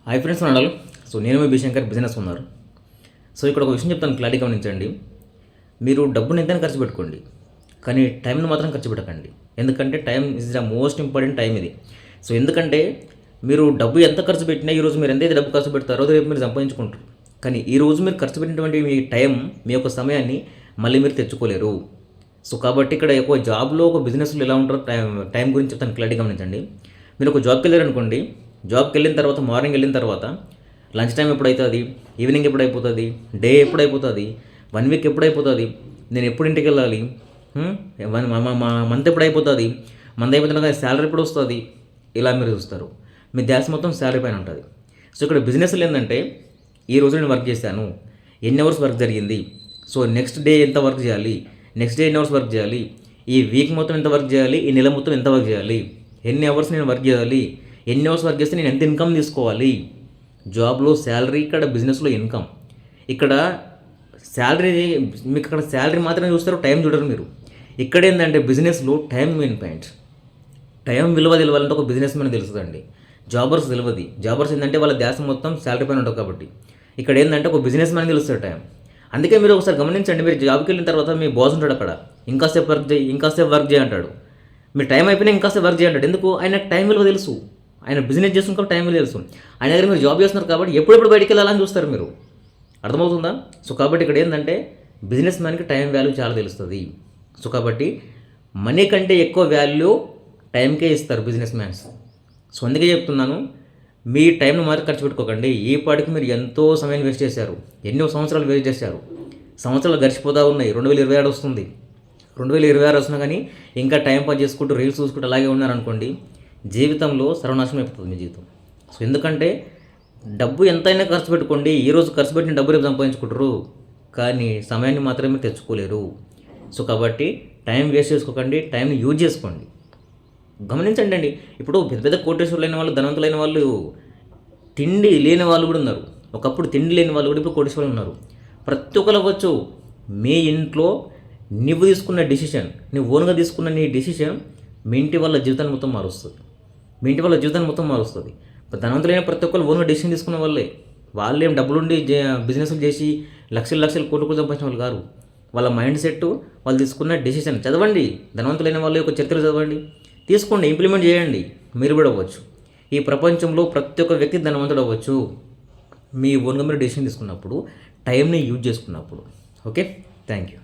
Hi friends అనాలి. So నేను మీ బిశంకర్ business ఉన్నారు. సో ఇక్కడ ఒక విషయం చెప్తాను, క్లారిటీ గమనించండి. మీరు డబ్బుని ఎంతైనా ఖర్చు పెట్టుకోండి, కానీ టైంని మాత్రం ఖర్చు పెట్టకండి. ఎందుకంటే time is the most important time ఇది. సో ఎందుకంటే మీరు డబ్బు ఎంత ఖర్చు పెట్టినా ఈరోజు మీరు ఎంతైతే డబ్బు ఖర్చు పెడతారో రేపు మీరు సంపాదించుకుంటారు. కానీ ఈరోజు మీరు ఖర్చు పెట్టినటువంటి మీ టైం, మీ యొక్క సమయాన్ని మళ్ళీ మీరు తెచ్చుకోలేరు. సో కాబట్టి ఇక్కడ ఒక జాబ్లో, ఒక బిజినెస్లో ఎలా ఉంటారో టైం గురించి చెప్తాను, క్లారిటీ గమనించండి. మీరు ఒక జాబ్కి వెళ్ళారనుకోండి, జాబ్కి వెళ్ళిన తర్వాత, మార్నింగ్ వెళ్ళిన తర్వాత లంచ్ టైం ఎప్పుడవుతుంది, ఈవినింగ్ ఎప్పుడైపోతుంది, డే ఎప్పుడైపోతుంది, 1 వీక్ ఎప్పుడైపోతుంది, నేను ఎప్పుడు ఇంటికి వెళ్ళాలి, మంత్ ఎప్పుడైపోతుంది, మంత్ అయిపోతున్నా శాలరీ ఎప్పుడు వస్తుంది, ఇలా మీరు చూస్తారు. మీ ధ్యాస మొత్తం శాలరీ పైన ఉంటుంది. సో ఇక్కడ బిజినెస్లో ఏంటంటే ఈ రోజు నేను వర్క్ చేశాను, ఎన్ని అవర్స్ వర్క్ జరిగింది, సో నెక్స్ట్ డే ఎంత వర్క్ చేయాలి, నెక్స్ట్ డే ఎన్ని అవర్స్ వర్క్ చేయాలి, ఈ వీక్ మొత్తం ఎంత వర్క్ చేయాలి, ఈ నెల మొత్తం ఎంత వర్క్ చేయాలి, ఎన్ని అవర్స్ నేను వర్క్ చేయాలి, ఎన్ని అవర్స్ వర్క్ చేస్తే నేను ఎంత ఇన్కమ్ తీసుకోవాలి. జాబ్లో శాలరీ, ఇక్కడ బిజినెస్లో ఇన్కమ్. ఇక్కడ శాలరీ, మీకు ఇక్కడ శాలరీ మాత్రమే చూస్తారు, టైం చూడరు మీరు. ఇక్కడ ఏంటంటే బిజినెస్లో టైం మెయిన్ పాయింట్. టైం విలువ తెలియాలంటే ఒక బిజినెస్ మ్యాన్ తెలుస్తుందండి, జాబర్స్ తెలియదు. జాబర్స్ ఏంటంటే వాళ్ళ ధ్యాస మొత్తం శాలరీ పైన ఉంటుంది. కాబట్టి ఇక్కడ ఏంటంటే ఒక బిజినెస్ మ్యాన్ తెలుస్తుంది టైం. అందుకే మీరు ఒకసారి గమనించండి, మీరు జాబ్కి వెళ్ళిన తర్వాత మీ బాస్ ఉంటాడు అక్కడ, ఇంకాసేపు వర్క్ చేయి, ఇంకాసేపు వర్క్ చేయి అంటాడు. మీ టైం అయిపోయినా ఇంకాసేపు వర్క్ చేయంటాడు. ఎందుకు? ఆయనకు టైం విలువ తెలుసు, ఆయన బిజినెస్ చేస్తున్న కాబట్టి టైం విలువ తెలుసు. ఆయన దగ్గర మీరు జాబ్ చేస్తున్నారు కాబట్టి ఎప్పుడెప్పుడు బయటికి వెళ్ళాలని చూస్తారు మీరు. అర్థమవుతుందా? సో కాబట్టి ఇక్కడ ఏంటంటే బిజినెస్ మ్యాన్కి టైం వాల్యూ చాలా తెలుస్తుంది. సో కాబట్టి మనీ కంటే ఎక్కువ వాల్యూ టైంకే ఇస్తారు బిజినెస్ మ్యాన్స్. సో అందుకే చెప్తున్నాను, మీ టైంను మాత్రం ఖర్చు పెట్టుకోకండి. ఈ పాటికి మీరు ఎంతో సమయం వేస్ట్ చేశారు, ఎన్నో సంవత్సరాలు వేస్ట్ చేశారు. సంవత్సరాలు గడిచిపోతూ ఉన్నాయి. 2026 వస్తుంది, 2026 వస్తున్నా కానీ ఇంకా టైం పాస్ చేసుకుంటూ రీల్స్ చూసుకుంటూ అలాగే ఉన్నారనుకోండి, జీవితంలో సర్వనాశనం అయిపోతుంది మీ జీవితం. సో ఎందుకంటే డబ్బు ఎంతైనా ఖర్చు పెట్టుకోండి, ఈరోజు ఖర్చు పెట్టిన డబ్బు రేపు సంపాదించుకుంటారు, కానీ సమయాన్ని మాత్రమే తెచ్చుకోలేరు. సో కాబట్టి టైం వేస్ట్ చేసుకోకండి, టైంని యూజ్ చేసుకోండి. గమనించండి అండి, ఇప్పుడు పెద్ద పెద్ద కోటేశ్వరులైన వాళ్ళు, ధనవంతులైన వాళ్ళు, తిండి లేని వాళ్ళు కూడా ఉన్నారు. ఒకప్పుడు తిండి లేని వాళ్ళు కూడా ఇప్పుడు కోటేశ్వరులు ఉన్నారు. ప్రతి ఒక్కరు అవ్వచ్చు. మీ ఇంట్లో నువ్వు తీసుకున్న డిసిషన్, నువ్వు ఓన్గా తీసుకున్న నీ డిసిషన్ మీ ఇంటి వాళ్ళ జీవితాన్ని మొత్తం మారుస్తుంది. మీ ఇంటి వాళ్ళ జీవితాన్ని మొత్తం మారుస్తుంది. ధనవంతులైన ప్రతి ఒక్కరు ఓన్గా డిసిషన్ తీసుకున్న వాళ్ళేం డబ్బులుండి బిజినెస్లు చేసి లక్షలు లక్షలు కోట్లు సంపాదించిన వాళ్ళు కాదు. వాళ్ళ మైండ్ సెట్, వాళ్ళు తీసుకున్న డిసిషన్. చదవండి, ధనవంతులైన వాళ్ళ యొక్క చరిత్రలు చదవండి, తీసుకోండి, ఇంప్లిమెంట్ చేయండి, మీరు కూడా అవ్వచ్చు. ఈ ప్రపంచంలో ప్రతి ఒక్క వ్యక్తి ధనవంతుడు అవ్వచ్చు, మీ ఓన్గా మీరు డెసిషన్ తీసుకున్నప్పుడు, టైంని యూజ్ చేసుకున్నప్పుడు. Okay, thank you.